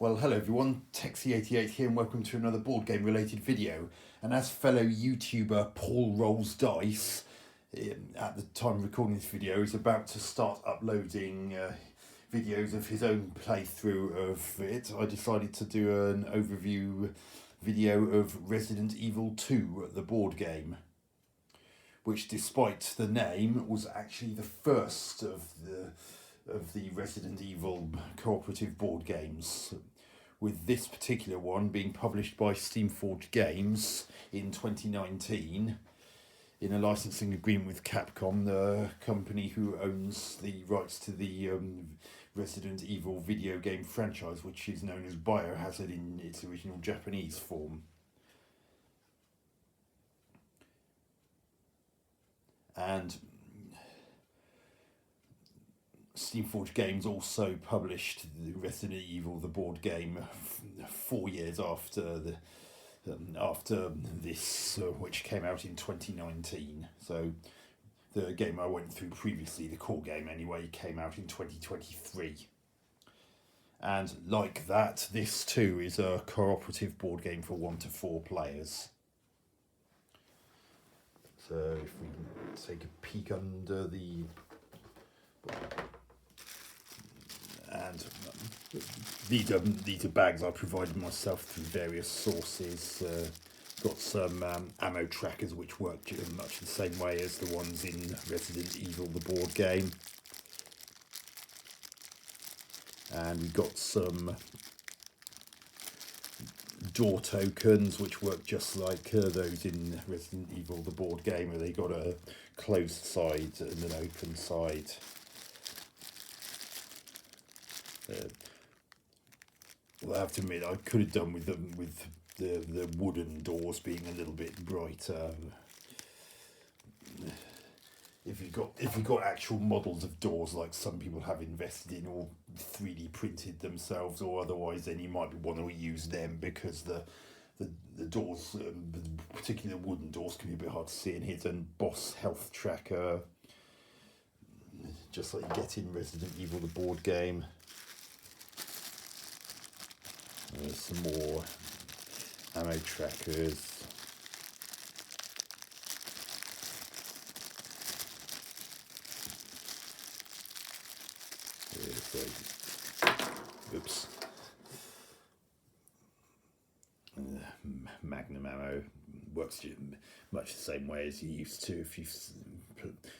Well, hello everyone, Texie88 here and welcome to another board game related video. And as fellow YouTuber Paul Rolls Dice, at the time of recording this video, is about to start uploading videos of his own playthrough of it, I decided to do an overview video of Resident Evil 2, the board game, which despite the name was actually the first of the Resident Evil cooperative board games, with this particular one being published by Steamforged Games in 2019 in a licensing agreement with Capcom, the company who owns the rights to the Resident Evil video game franchise, which is known as Biohazard in its original Japanese form. And Steamforged Games also published the Resident Evil, the board game, 4 years after this, which came out in 2019. So the game I went through previously, the core game anyway, came out in 2023. And like that, this too is a cooperative board game for 1 to 4 players. So if we can take a peek under the... And these are bags I provided myself through various sources. Got some ammo trackers which work much the same way as the ones in Resident Evil, the board game. And we've got some door tokens which work just like those in Resident Evil, the board game, where they got a closed side and an open side. Well, I have to admit, I could have done with them with the wooden doors being a little bit brighter. If you got actual models of doors like some people have invested in, or 3D printed themselves, or otherwise, then you might want to use them, because the doors, particularly the wooden doors, can be a bit hard to see. And here's a boss health tracker, just like you get in Resident Evil, the board game. There's some more ammo trackers. Oops. Magnum ammo works much the same way as you used to if you've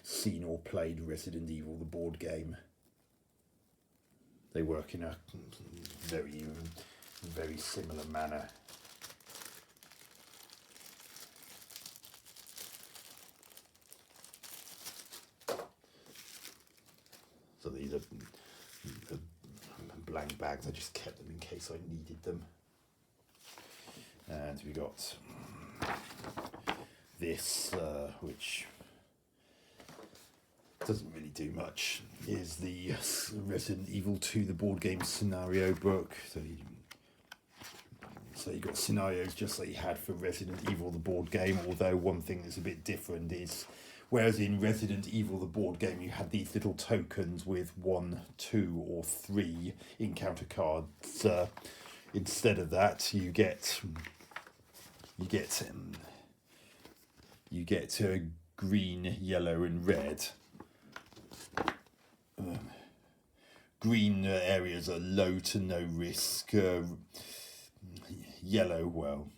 seen or played Resident Evil, the board game. They work in a very similar manner. So these are blank bags, I just kept them in case I needed them. And we got this, which doesn't really do much, is the Resident Evil 2, the board game scenario book. So you got scenarios just like you had for Resident Evil, the board game, although one thing that's a bit different is, whereas in Resident Evil, the board game, you had these little tokens with 1, 2 or 3 encounter cards. Instead of that, you get green, yellow and red. Green areas are low to no risk. Yellow, well,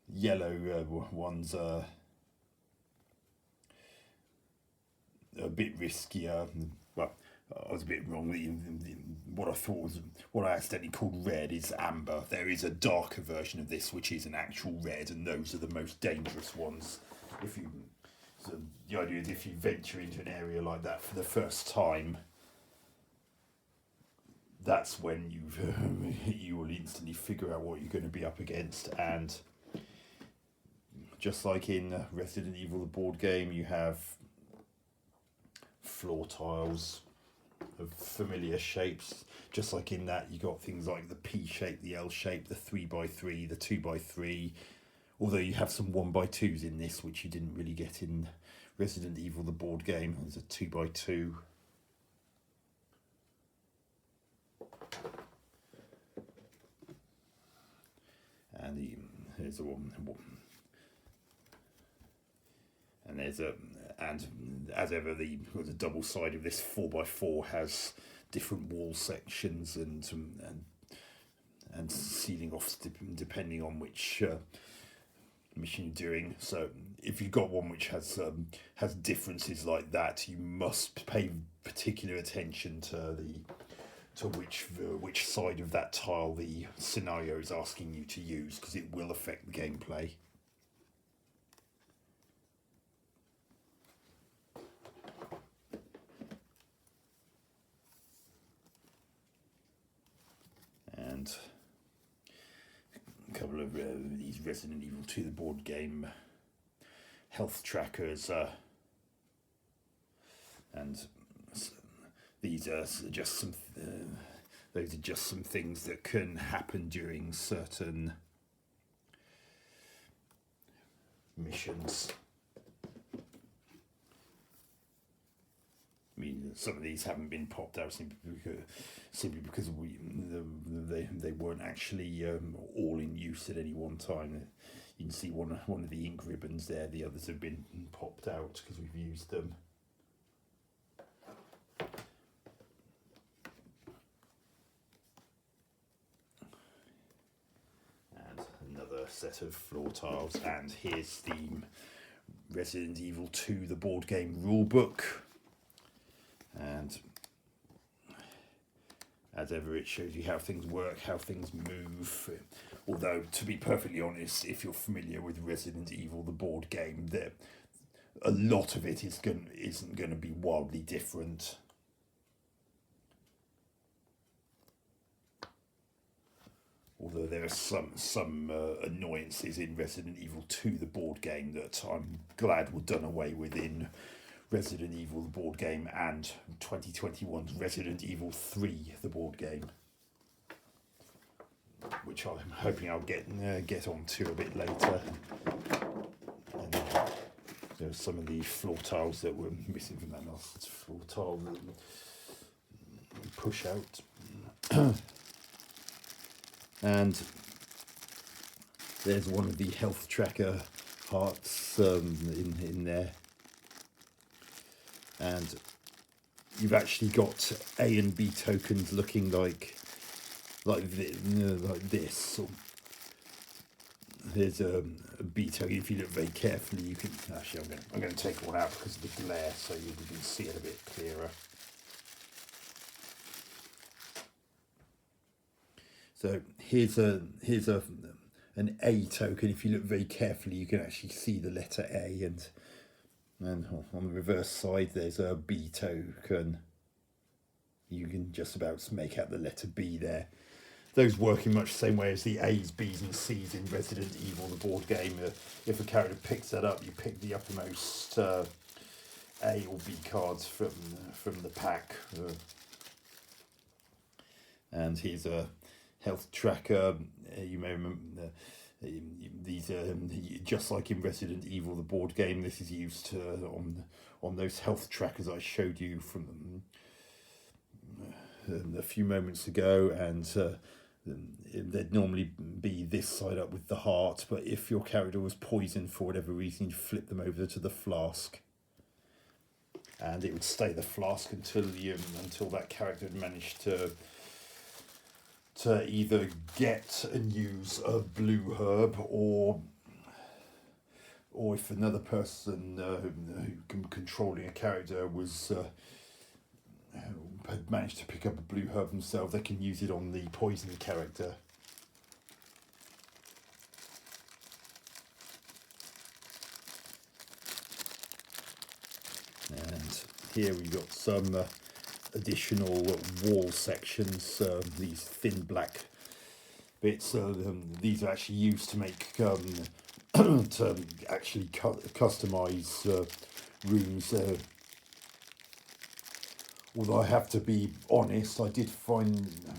yellow ones are a bit riskier. Well, I was a bit wrong. What I accidentally called red is amber. There is a darker version of this which is an actual red, and those are the most dangerous ones. So the idea is, if you venture into an area like that for the first time, that's when you will instantly figure out what you're going to be up against. And just like in Resident Evil, the board game, you have floor tiles of familiar shapes. Just like in that, you got things like the P shape, the L shape, the 3x3, the 2x3. Although you have some 1x2s in this, which you didn't really get in Resident Evil, the board game. There's a 2x2. there's a one, and there's a, and as ever, the double side of this 4x4 has different wall sections and sealing off depending on which mission you're doing. So if you've got one which has differences like that, you must pay particular attention to which side of that tile the scenario is asking you to use, because it will affect the gameplay. And a couple of these Resident Evil 2 the board game health trackers, and these are just some those are just some things that can happen during certain missions. I mean, some of these haven't been popped out simply because they weren't actually all in use at any one time. You can see one of the ink ribbons there. The others have been popped out because we've used them. And another set of floor tiles. And here's the Resident Evil 2 the board game rulebook. And as ever, it shows you how things work, how things move. Although, to be perfectly honest, if you're familiar with Resident Evil the board game, a lot of it isn't going to be wildly different. Although there are some annoyances in Resident Evil 2 the board game that I'm glad were done away with in Resident Evil the board game and 2021's Resident Evil 3 the board game, which I'm hoping I'll get onto a bit later. And there are some of the floor tiles that were missing from that last floor tile push out. And there's one of the health tracker hearts in there. And you've actually got A and B tokens looking like this. So there's a B token. If you look very carefully, you can actually. I'm going to take one out because of the glare, so you can see it a bit clearer. So here's an A token. If you look very carefully, you can actually see the letter A, and on the reverse side there's a B token. You can just about make out the letter B there. Those work in much the same way as the A's, B's and C's in Resident Evil the board game. If a character picks that up, you pick the uppermost A or B cards from the pack. And here's a health tracker. You may remember these are just like in Resident Evil the board game. This is used on those health trackers I showed you from a few moments ago, and they'd normally be this side up with the heart, but if your character was poisoned for whatever reason, you flip them over to the flask, and it would stay the flask until that character had managed to either get and use a blue herb, or if another person controlling a character had managed to pick up a blue herb themselves, they can use it on the poisoned character. And here we've got some additional wall sections, these thin black bits. These are actually used to make to actually customize rooms. Although I have to be honest, I did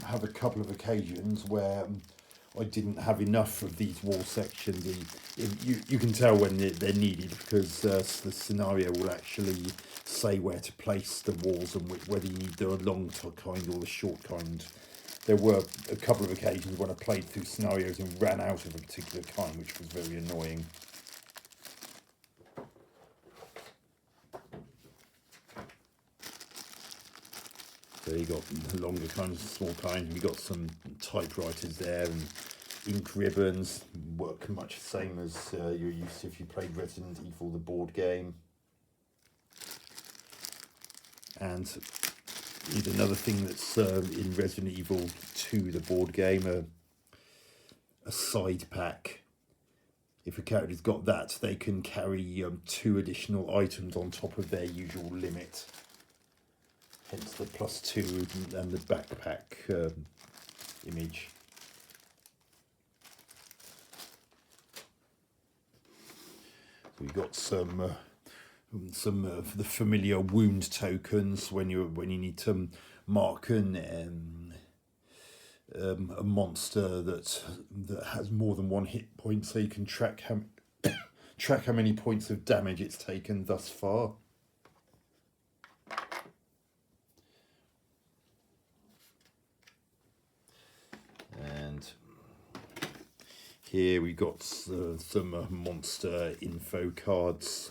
have a couple of occasions where I didn't have enough of these wall sections. You can tell when they're needed, because the scenario will actually say where to place the walls and whether you need the long kind or the short kind. There were a couple of occasions when I played through scenarios and ran out of a particular kind, which was very annoying. So you got longer kinds, small kinds. You got some typewriters there and ink ribbons. Work much the same as you're used to if you played Resident Evil, the board game. And here's another thing that's in Resident Evil 2, the board game, a side pack. If a character's got that, they can carry 2 additional items on top of their usual limit. Hence the +2 and the backpack image. We've got some of the familiar wound tokens when you need to mark a monster that has more than 1 hit point, so you can track how many points of damage it's taken thus far. And here we got some monster info cards.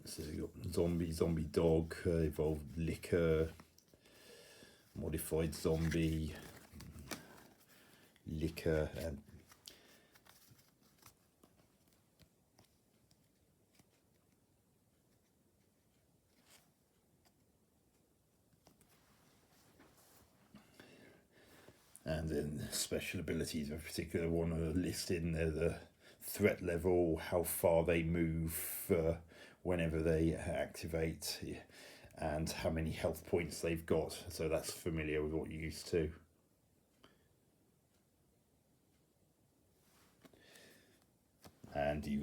So you got zombie dog, evolved liquor, modified zombie, liquor, and then special abilities. A particular one listed in there: the threat level, how far they move whenever they activate, and how many health points they've got. So that's familiar with what you're used to. And you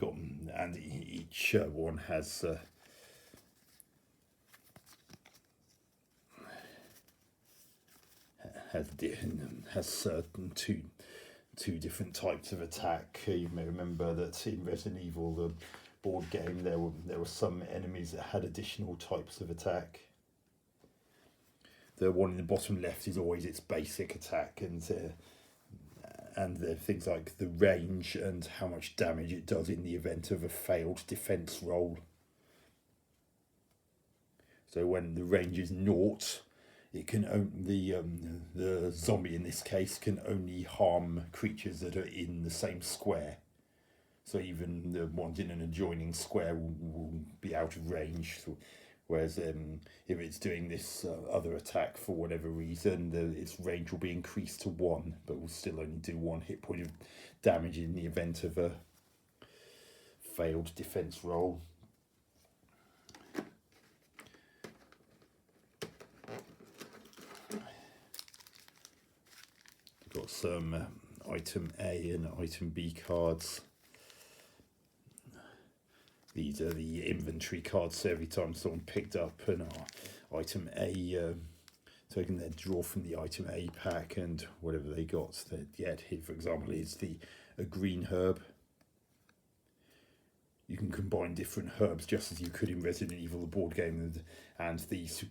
got and each one has two different types of attack. You may remember that in Resident Evil, the board game, there were some enemies that had additional types of attack. The one in the bottom left is always its basic attack, and there are things like the range and how much damage it does in the event of a failed defense roll. So when the range is 0, it can only the zombie in this case can only harm creatures that are in the same square. So even the ones in an adjoining square will be out of range. So, whereas if it's doing this other attack for whatever reason, its range will be increased to 1, but will still only do 1 hit point of damage in the event of a failed defense roll. Got some item A and item B cards. These are the inventory cards, so every time someone picked up an item A token, they'd draw from the item A pack, and whatever they got, they'd get. Here, for example, is a green herb. You can combine different herbs just as you could in Resident Evil, the board game, and these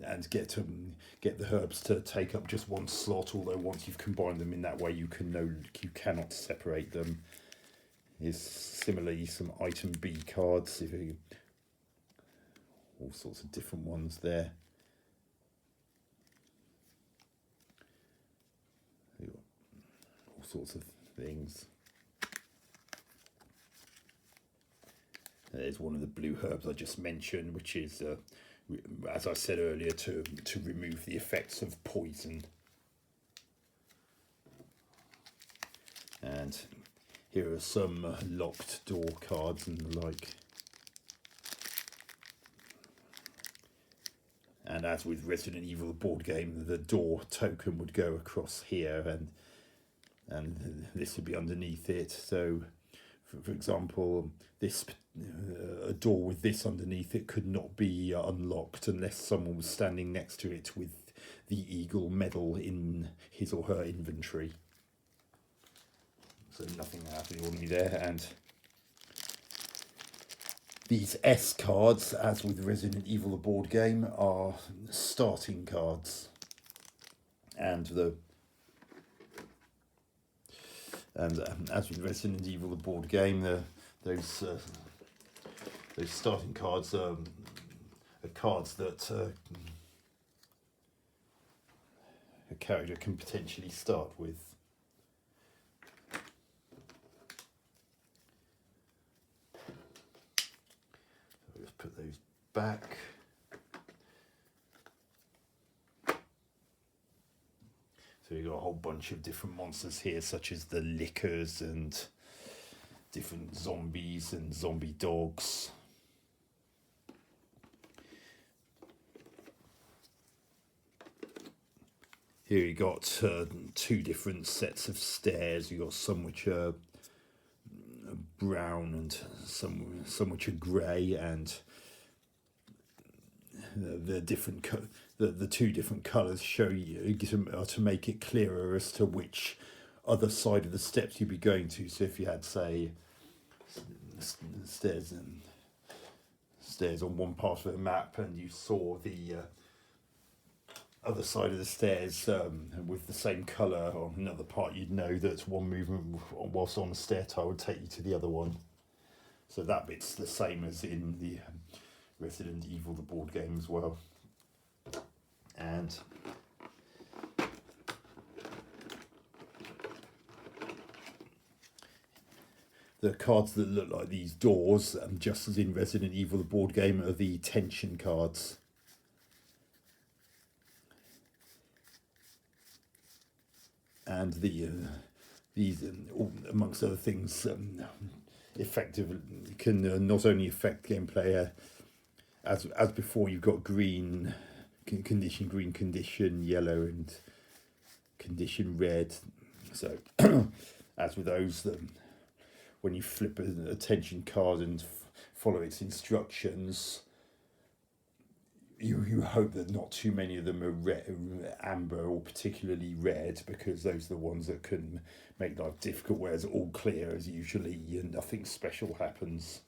and get the herbs to take up just 1 slot. Although once you've combined them in that way, you cannot separate them. Is similarly some item B cards, all sorts of different ones there. All sorts of things. There's one of the blue herbs I just mentioned, which is, as I said earlier, to remove the effects of poison. And here are some locked door cards and the like. And as with Resident Evil, the board game, the door token would go across here, and this would be underneath it. So, for example, a door with this underneath it could not be unlocked unless someone was standing next to it with the Eagle medal in his or her inventory. So nothing out of the ordinary there. And These S cards, as with Resident Evil the board game, are starting cards, and as with Resident Evil the board game, those starting cards are cards that a character can potentially start with. So let's put those back. So you've got a whole bunch of different monsters here, such as the Lickers and different zombies and zombie dogs. Here you got two different sets of stairs. You got some which are brown and some which are grey, and the different the two different colours show you to make it clearer as to which other side of the steps you'd be going to. So if you had, say, stairs on one part of the map, and you saw the other side of the stairs with the same colour on another part, you'd know that one movement whilst on the stair tile would take you to the other one. So that bit's the same as in the Resident Evil the board game as well. And the cards that look like these doors, just as in Resident Evil the board game, are the tension cards. And these, amongst other things, effectively can not only affect gameplay, as before. You've got green condition, yellow, and condition red. So, as with those, when you flip a tension card and follow its instructions, you hope that not too many of them are amber or particularly red, because those are the ones that can make life difficult, whereas all clear is usually nothing special happens.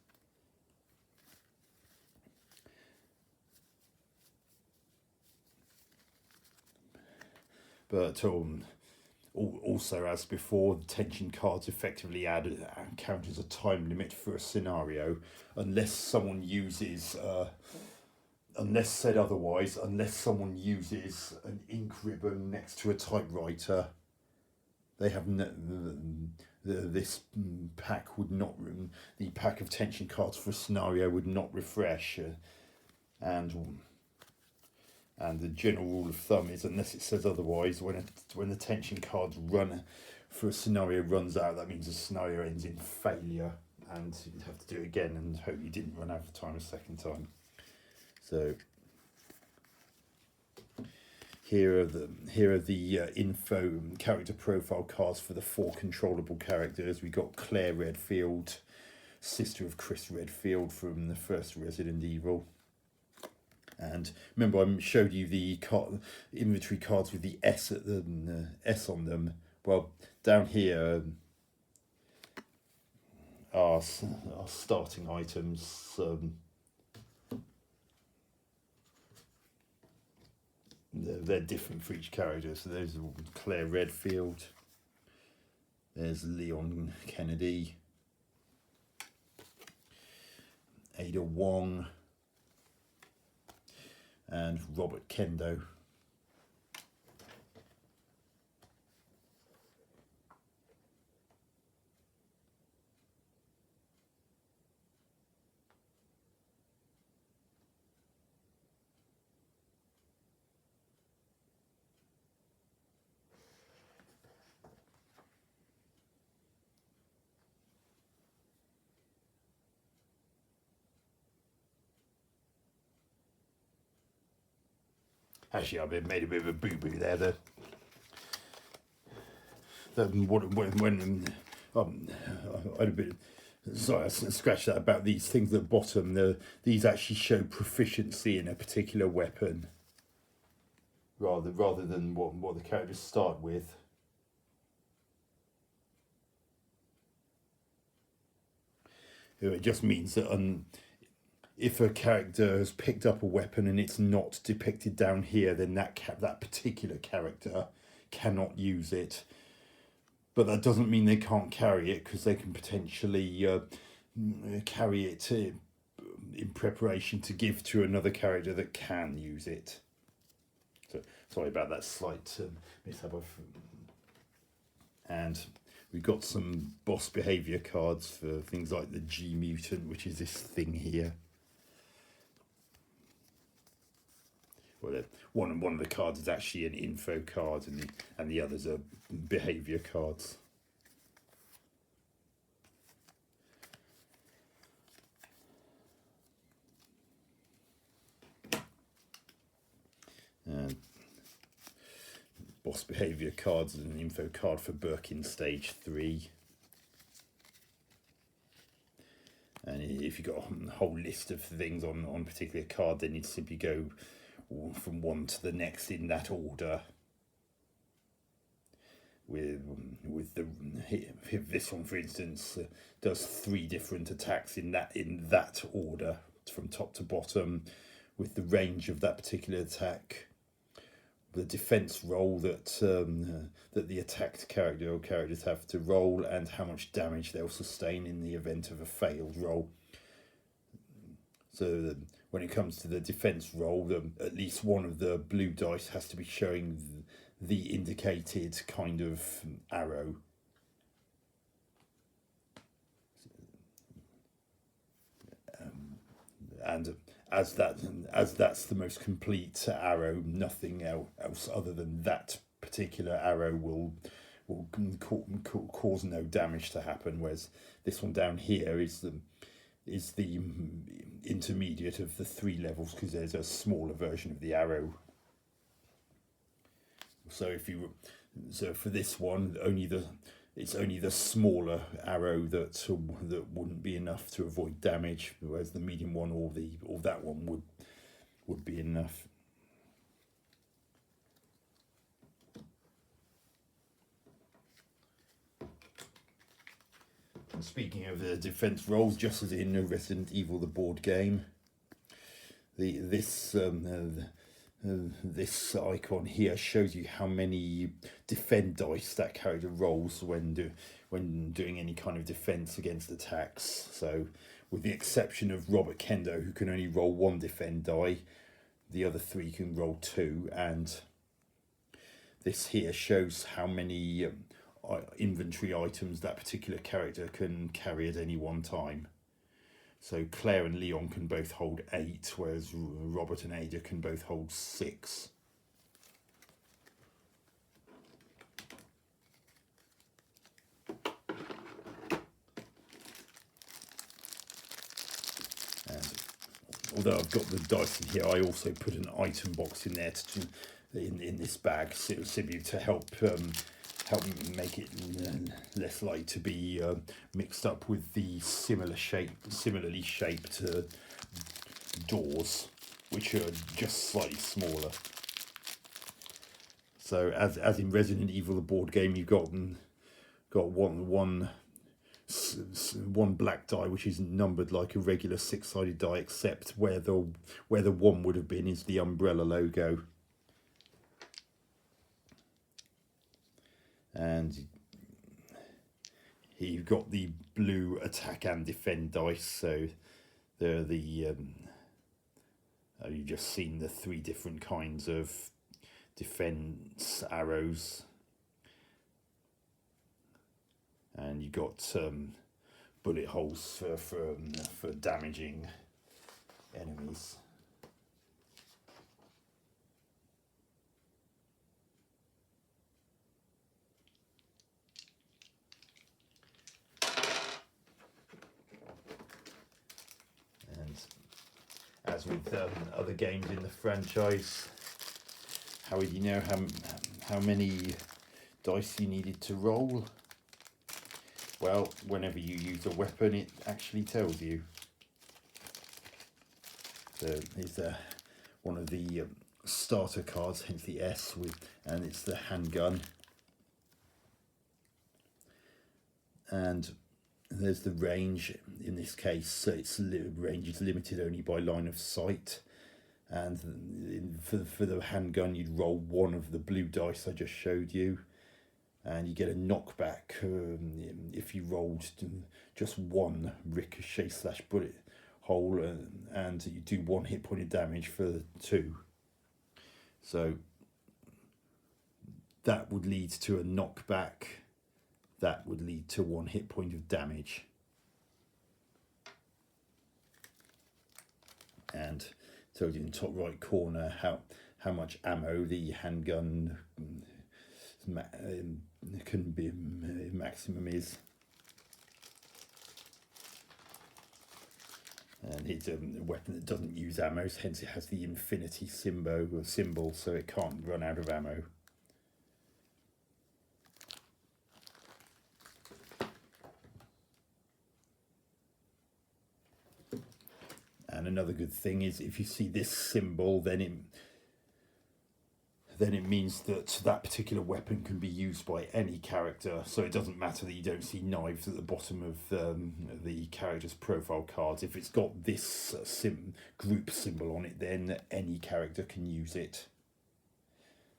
But also, as before, the tension cards effectively count as a time limit for a scenario, unless someone uses unless said otherwise, unless someone uses an ink ribbon next to a typewriter, they have this pack would not, the pack of tension cards for a scenario would not refresh, and the general rule of thumb is, unless it says otherwise, when the tension cards run for a scenario runs out, that means the scenario ends in failure, and you'd have to do it again and hope you didn't run out of time a second time. So here are the info character profile cards for the 4 controllable characters. We got Claire Redfield, sister of Chris Redfield from the first Resident Evil. And remember, I showed you the inventory cards with the S at the S on them. Well, down here are starting items. They're different for each character. So there's Claire Redfield. There's Leon Kennedy. Ada Wong. And Robert Kendo. Actually, I made a bit of a boo-boo there. When I had a bit. Sorry, I scratched that about these things at the bottom. These actually show proficiency in a particular weapon, rather than what the characters start with. It just means that if a character has picked up a weapon and it's not depicted down here, then that particular character cannot use it. But that doesn't mean they can't carry it, because they can potentially carry it in preparation to give to another character that can use it. So sorry about that slight mishap. And we've got some boss behaviour cards for things like the G Mutant, which is this thing here. Well, one of the cards is actually an info card, and the others are behaviour cards. And boss behaviour cards and an info card for Birkin Stage 3. And if you've got a whole list of things on a particular card, then you'd simply go from one to the next in that order. With this one, for instance, does 3 different attacks in that order from top to bottom, with the range of that particular attack, the defense roll that that the attacked character or characters have to roll, and how much damage they'll sustain in the event of a failed roll. So when it comes to the defense roll, at least one of the blue dice has to be showing the indicated kind of arrow. And as that's the most complete arrow, nothing else other than that particular arrow will cause no damage to happen. Whereas this one down here is the intermediate of the 3 levels, because there's a smaller version of the arrow. So for this one, it's only the smaller arrow that wouldn't be enough to avoid damage, whereas the medium one or that one would be enough. And speaking of the defense rolls, just as in Resident Evil the board game, this icon here shows you how many defend dice that character rolls when doing any kind of defense against attacks. So with the exception of Robert Kendo, who can only roll 1 defend die, the other 3 can roll 2. And this here shows how many inventory items that particular character can carry at any one time. So Claire and Leon can both hold 8, whereas Robert and Ada can both hold 6. And although I've got the dice in here, I also put an item box in there in this bag, simply to help make it less likely to be mixed up with the similarly shaped doors, which are just slightly smaller. So as in Resident Evil the board game, you've got one black die which is numbered like a regular 6-sided die, except where the 1 would have been is the umbrella logo. And here you've got the blue attack and defend dice. So they're you've just seen the 3 different kinds of defense arrows, and you got bullet holes for damaging enemies. As with other games in the franchise, how would you know how many dice you needed to roll? Well, whenever you use a weapon, it actually tells you. So here's one of the starter cards, hence the S, and it's the handgun. And there's the range. In this case, range is limited only by line of sight. And for the handgun, you'd roll one of the blue dice I just showed you, and you get a knockback if you rolled just one ricochet / bullet hole, and you do 1 hit point of damage for the 2. So that would lead to a knockback. That would lead to 1 hit point of damage. And told you in the top right corner how much ammo the handgun can be maximum is. And it's a weapon that doesn't use ammo, hence it has the infinity symbol, so it can't run out of ammo. And another good thing is if you see this symbol, then it means that that particular weapon can be used by any character. So it doesn't matter that you don't see knives at the bottom of the character's profile cards. If it's got this group symbol on it, then any character can use it.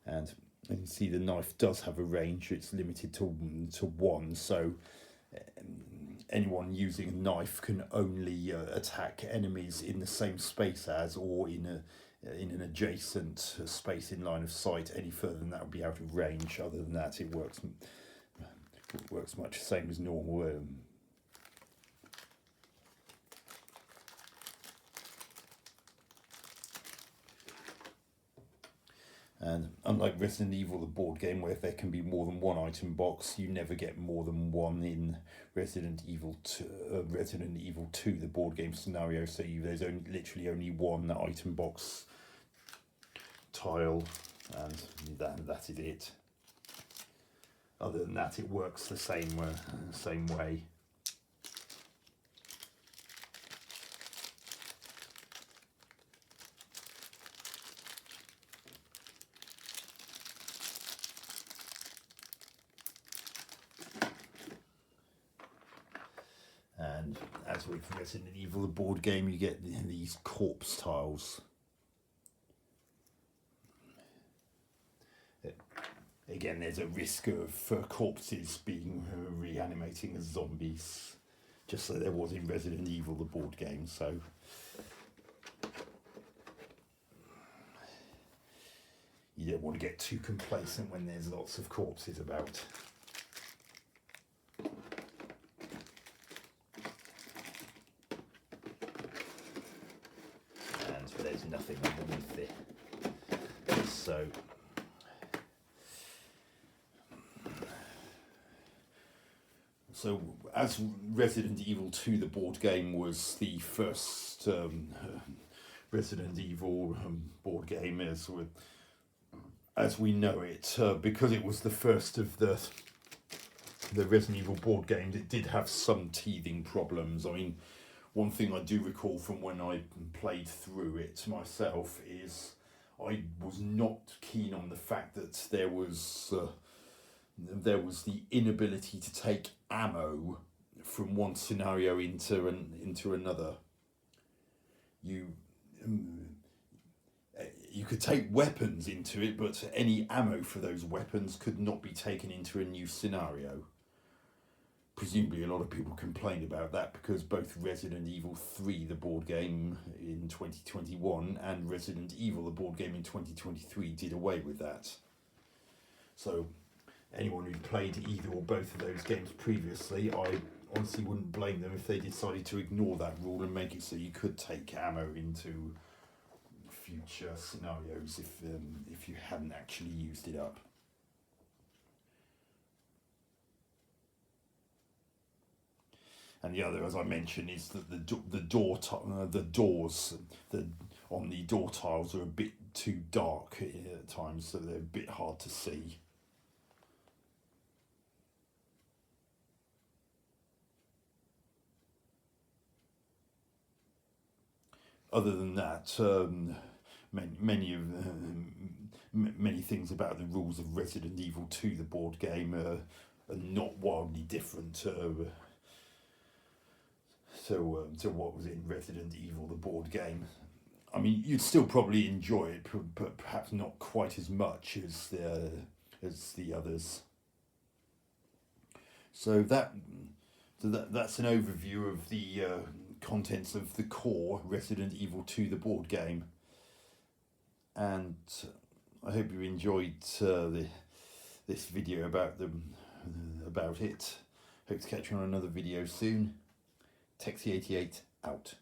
And you can see the knife does have a range. It's limited to 1, so anyone using a knife can only attack enemies in the same space as, or in an adjacent space in line of sight. Any further than that would be out of range. Other than that, it works much the same as normal. And unlike Resident Evil, the board game, where there can be more than 1 item box, you never get more than 1 in Resident Evil 2, the board game scenario. So there's literally only 1 item box tile, and that is it. Other than that, it works the same way. And as with Resident Evil, the board game, you get these corpse tiles. Again, there's a risk of corpses being reanimating as zombies, just like there was in Resident Evil, the board game. So you don't want to get too complacent when there's lots of corpses about. And there's nothing underneath it. So as Resident Evil 2, the board game, was the first Resident Evil board game as we know it, because it was the first of the Resident Evil board games, it did have some teething problems. I mean, one thing I do recall from when I played through it myself is I was not keen on the fact that there was the inability to take ammo from one scenario into another. You could take weapons into it, but any ammo for those weapons could not be taken into a new scenario. Presumably a lot of people complained about that because both Resident Evil 3, the board game in 2021, and Resident Evil, the board game in 2023, did away with that. So anyone who'd played either or both of those games previously, I honestly wouldn't blame them if they decided to ignore that rule and make it so you could take ammo into future scenarios if you hadn't actually used it up. And the other, as I mentioned, is that the doors on the door tiles are a bit too dark at times, so they're a bit hard to see. Other than that, many things about the rules of Resident Evil 2, the board game, are not wildly different. to what was in Resident Evil, the board game. I mean, you'd still probably enjoy it, but perhaps not quite as much as the others. So that's an overview of the contents of the core Resident Evil 2, the board game. And I hope you enjoyed this video about it. Hope to catch you on another video soon. Texie88 out.